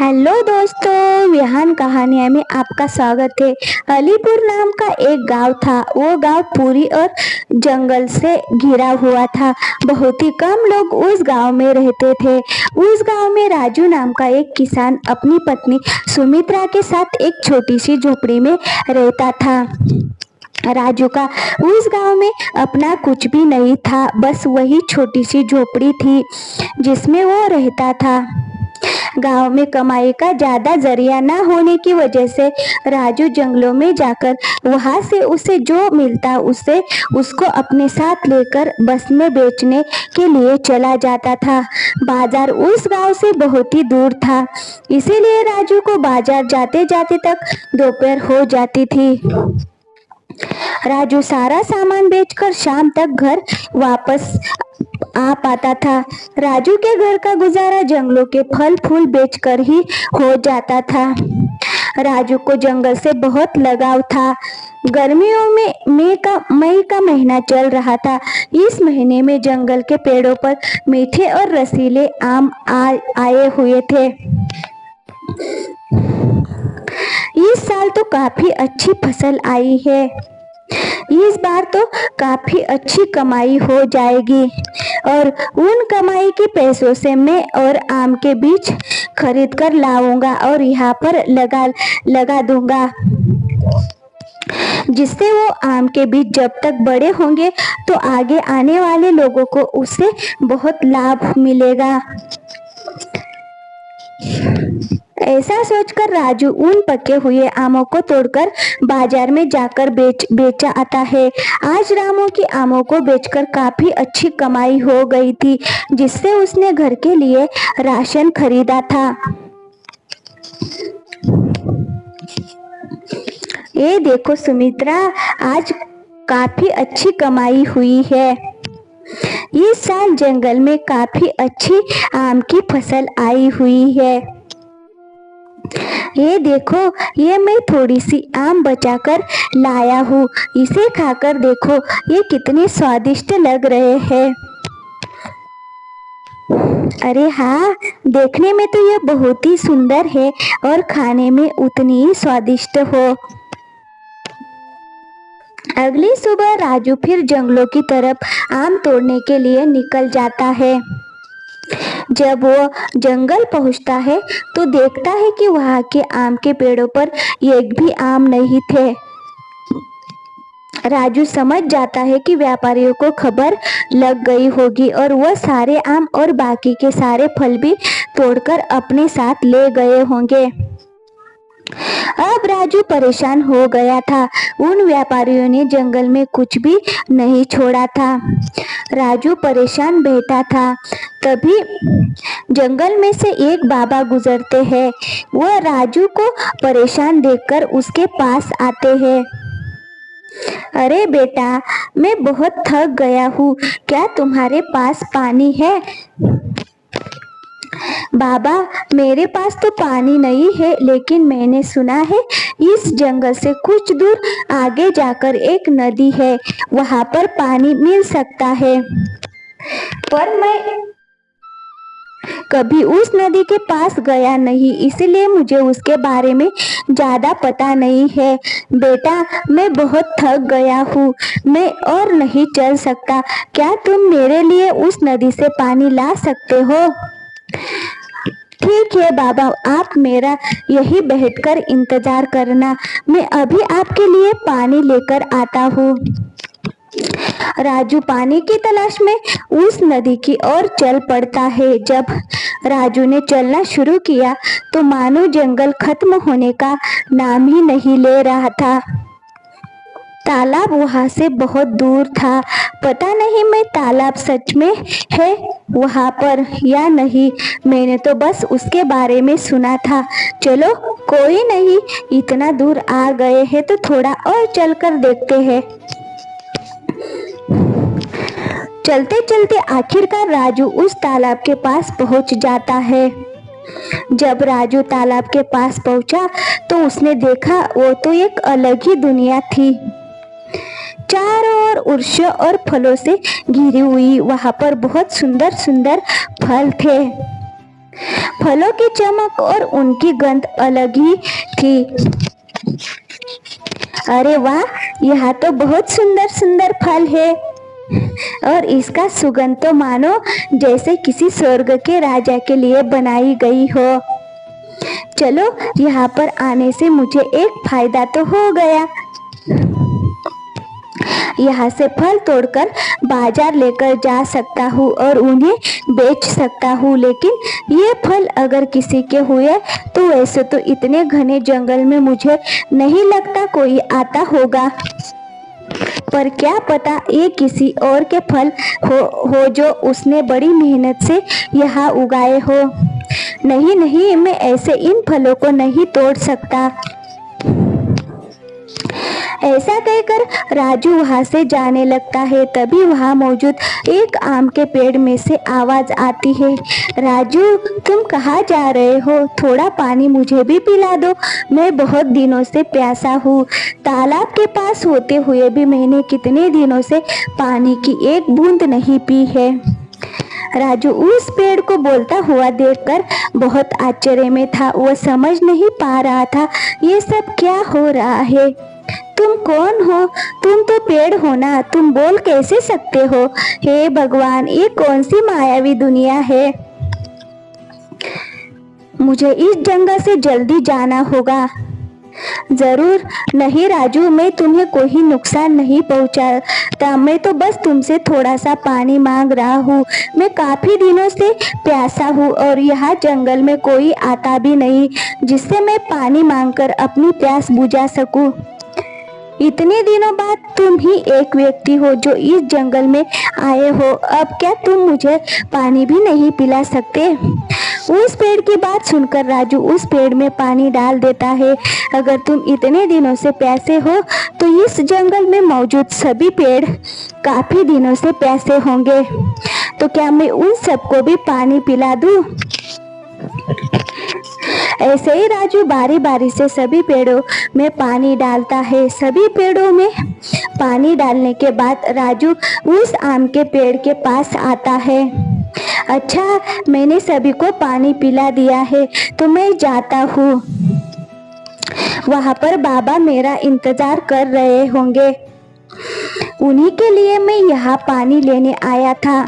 Hello दोस्तों, विहान कहानियाँ में आपका स्वागत है। अलीपुर नाम का एक गांव था। वो गांव पूरी और जंगल से घिरा हुआ था। बहुत ही कम लोग उस गांव में रहते थे। उस गांव में राजू नाम का एक किसान अपनी पत्नी सुमित्रा के साथ एक छोटी सी झोपड़ी में रहता था। राजू का उस गांव में अपना कुछ भी नहीं था, बस वही छोटी सी झोपड़ी थी जिसमें वो रहता था। गांव में कमाई का ज्यादा जरिया न होने की वजह से राजू जंगलों में जाकर वहां से उसे जो मिलता उसको अपने साथ लेकर बस में बेचने के लिए चला जाता था। बाजार उस गांव से बहुत ही दूर था, इसीलिए राजू को बाजार जाते जाते तक दोपहर हो जाती थी। राजू सारा सामान बेचकर शाम तक घर वापस आ पाता था। राजू के घर का गुजारा जंगलों के फल फूल बेचकर ही हो जाता था। राजू को जंगल से बहुत लगाव था। गर्मियों में मई का महीना चल रहा था। इस महीने में जंगल के पेड़ों पर मीठे और रसीले आम आए हुए थे। इस साल तो काफी अच्छी फसल आई है। इस बार तो काफी अच्छी कमाई हो जाएगी और उन कमाई के पैसों से मैं और आम के बीज खरीद कर लाऊंगा और यहाँ पर लगा दूंगा, जिससे वो आम के बीज जब तक बड़े होंगे तो आगे आने वाले लोगों को उससे बहुत लाभ मिलेगा। ऐसा सोचकर राजू उन पके हुए आमों को तोड़कर बाजार में जाकर बेचा आता है। आज रामू की आमों को बेचकर काफी अच्छी कमाई हो गई थी, जिससे उसने घर के लिए राशन खरीदा था। ये देखो सुमित्रा, आज काफी अच्छी कमाई हुई है। इस साल जंगल में काफी अच्छी आम की फसल आई हुई है। ये देखो, ये मैं थोड़ी सी आम बचाकर लाया हूँ, इसे खाकर देखो, ये कितने स्वादिष्ट लग रहे हैं। अरे हाँ, देखने में तो ये बहुत ही सुंदर है और खाने में उतनी ही स्वादिष्ट हो। अगली सुबह राजू फिर जंगलों की तरफ आम तोड़ने के लिए निकल जाता है। जब वो जंगल पहुंचता है तो देखता है कि वहां के आम के पेड़ों पर एक भी आम नहीं थे। राजू समझ जाता है कि व्यापारियों को खबर लग गई होगी और वह सारे आम और बाकी के सारे फल भी तोड़कर अपने साथ ले गए होंगे। अब राजू परेशान हो गया था। उन व्यापारियों ने जंगल में कुछ भी नहीं छोड़ा था। राजू परेशान बैठा था। तभी जंगल में से एक बाबा गुजरते हैं। वह राजू को परेशान देखकर उसके पास आते हैं। अरे बेटा, मैं बहुत थक गया हूँ, क्या तुम्हारे पास पानी है? बाबा, मेरे पास तो पानी नहीं है, लेकिन मैंने सुना है इस जंगल से कुछ दूर आगे जाकर एक नदी है, वहां पर पानी मिल सकता है। पर मैं कभी उस नदी के पास गया नहीं, इसलिए मुझे उसके बारे में ज्यादा पता नहीं है। बेटा, मैं बहुत थक गया हूँ, मैं और नहीं चल सकता, क्या तुम मेरे लिए उस नदी से पानी ला सकते हो? ठीक है बाबा, आप मेरा यही बैठकर इंतजार करना, मैं अभी आपके लिए पानी लेकर आता हूँ। राजू पानी की तलाश में उस नदी की ओर चल पड़ता है। जब राजू ने चलना शुरू किया तो मानो जंगल खत्म होने का नाम ही नहीं ले रहा था। तालाब वहां से बहुत दूर था। पता नहीं मैं तालाब सच में है वहां पर या नहीं, मैंने तो बस उसके बारे में सुना था। चलो कोई नहीं, इतना दूर आ गए हैं तो थोड़ा और चलकर देखते हैं। चलते चलते आखिरकार राजू उस तालाब के पास पहुंच जाता है। जब राजू तालाब के पास पहुंचा तो उसने देखा वो तो एक अलग ही दुनिया थी। चारों ओर वृक्षों और फलों से घिरी हुई, वहां पर बहुत सुंदर सुंदर फल थे। फलों की चमक और उनकी गंध अलग ही थी। अरे वाह, यहाँ तो बहुत सुंदर सुंदर फल है और इसका सुगंध तो मानो जैसे किसी स्वर्ग के राजा के लिए बनाई गई हो। चलो, यहाँ पर आने से मुझे एक फायदा तो हो गया। यहाँ से फल तोड़कर बाजार लेकर जा सकता हूँ और उन्हें बेच सकता हूँ। लेकिन ये फल अगर किसी के हुए तो वैसे तो इतने घने जंगल में मुझे नहीं लगता कोई आता होगा, पर क्या पता ये किसी और के फल हो जो उसने बड़ी मेहनत से यहाँ उगाए हो। नहीं नहीं, मैं ऐसे इन फलों को नहीं तोड़ सकता। ऐसा कहकर राजू वहां से जाने लगता है। तभी वहां मौजूद एक आम के पेड़ में से आवाज आती है, राजू तुम कहाँ जा रहे हो? थोड़ा पानी मुझे भी पिला दो, मैं बहुत दिनों से प्यासा हूँ। तालाब के पास होते हुए भी मैंने कितने दिनों से पानी की एक बूंद नहीं पी है। राजू उस पेड़ को बोलता हुआ देखकर बहुत आश्चर्य में था। वह समझ नहीं पा रहा था ये सब क्या हो रहा है। तुम कौन हो? तुम तो पेड़ हो ना, तुम बोल कैसे सकते हो? हे भगवान, ये कौन सी मायावी दुनिया है? मुझे इस जंगल से जल्दी जाना होगा। जरूर नहीं राजू, मैं तुम्हें कोई नुकसान नहीं पहुंचाता। मैं तो बस तुमसे थोड़ा सा पानी मांग रहा हूँ। मैं काफी दिनों से प्यासा हूँ और यहाँ जंगल में कोई आता भी नहीं जिससे मैं पानी मांगकर अपनी प्यास बुझा सकूँ। इतने दिनों बाद तुम ही एक व्यक्ति हो जो इस जंगल में आए हो। अब क्या तुम मुझे पानी भी नहीं पिला सकते? उस पेड़ की बात सुनकर राजू उस पेड़ में पानी डाल देता है। अगर तुम इतने दिनों से प्यासे हो तो इस जंगल में मौजूद सभी पेड़ काफी दिनों से प्यासे होंगे, तो क्या मैं उन सबको भी पानी पिला दूं? ऐसे ही राजू बारी बारी से सभी पेड़ों में पानी डालता है। सभी पेड़ों में पानी डालने के बाद राजू उस आम के पेड़ के पास आता है। अच्छा, मैंने सभी को पानी पिला दिया है तो मैं जाता हूँ। वहाँ पर बाबा मेरा इंतजार कर रहे होंगे, उन्हीं के लिए मैं यहाँ पानी लेने आया था।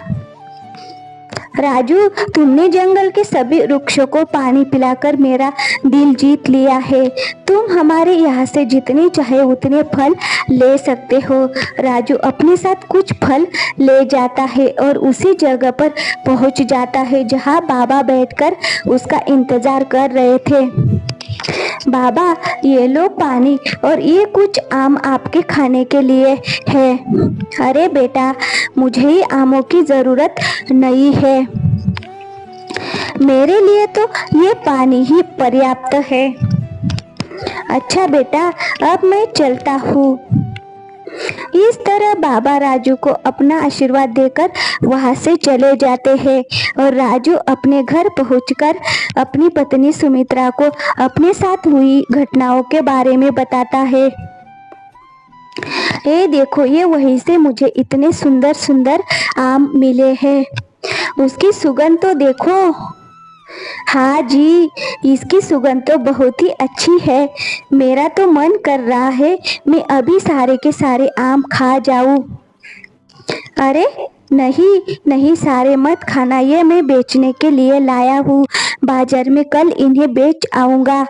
राजू, तुमने जंगल के सभी वृक्षों को पानी पिलाकर मेरा दिल जीत लिया है। तुम हमारे यहाँ से जितने चाहे उतने फल ले सकते हो। राजू अपने साथ कुछ फल ले जाता है और उसी जगह पर पहुँच जाता है जहाँ बाबा बैठकर उसका इंतजार कर रहे थे। बाबा, ये लो पानी और ये कुछ आम आपके खाने के लिए है। अरे बेटा, मुझे ही आमों की जरूरत नहीं है, मेरे लिए तो ये पानी ही पर्याप्त है। अच्छा बेटा, अब मैं चलता हूँ। इस तरह बाबा राजू को अपना आशीर्वाद देकर वहां से चले जाते हैं और राजू अपने घर पहुंचकर अपनी पत्नी सुमित्रा को अपने साथ हुई घटनाओं के बारे में बताता है। ये देखो, ये वहीं से मुझे इतने सुंदर सुंदर आम मिले हैं, उसकी सुगंध तो देखो। हाँ जी, इसकी सुगंध तो बहुत ही अच्छी है। मेरा तो मन कर रहा है मैं अभी सारे के सारे आम खा जाऊं। अरे नहीं नहीं, सारे मत खाना, ये मैं बेचने के लिए लाया हूँ। बाजार में कल इन्हें बेच आऊंगा।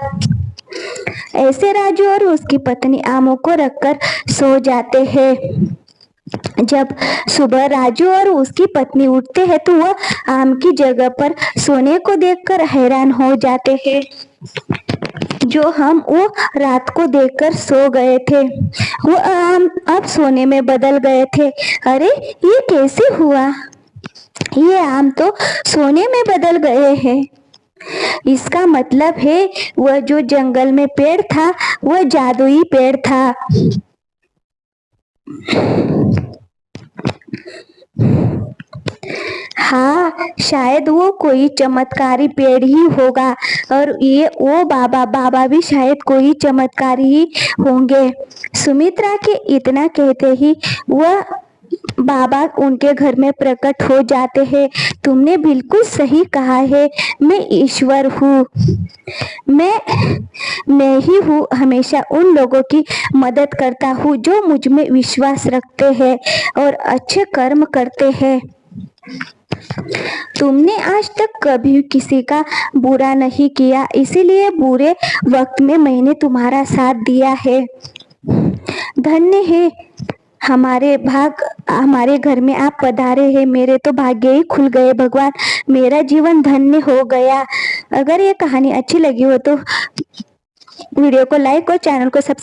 ऐसे राजू और उसकी पत्नी आमों को रखकर सो जाते हैं। जब सुबह राजू और उसकी पत्नी उठते हैं तो वह आम की जगह पर सोने को देखकर हैरान हो जाते हैं, जो हम वो रात को देखकर सो गए थे वो आम अब सोने में बदल गए थे। अरे ये कैसे हुआ? ये आम तो सोने में बदल गए हैं। इसका मतलब है वह जो जंगल में पेड़ था वह जादुई पेड़ था। हाँ, शायद वो कोई चमत्कारी पेड़ ही होगा और ये वो बाबा भी शायद कोई चमत्कारी ही होंगे। सुमित्रा के इतना कहते ही वह बाबा उनके घर में प्रकट हो जाते हैं। तुमने बिल्कुल सही कहा है, मैं ईश्वर हूँ। मैं ही हूँ, हमेशा उन लोगों की मदद करता हूँ जो मुझ में विश्वास रखते हैं और अच्छे कर्म करते हैं। तुमने आज तक कभी किसी का बुरा नहीं किया, इसीलिए बुरे वक्त में मैंने तुम्हारा साथ दिया है। धन्य है हमारे घर में आप पधारे हैं। मेरे तो भाग्य ही खुल गए भगवान, मेरा जीवन धन्य हो गया। अगर ये कहानी अच्छी लगी हो तो वीडियो को लाइक और चैनल को सब्सक्राइब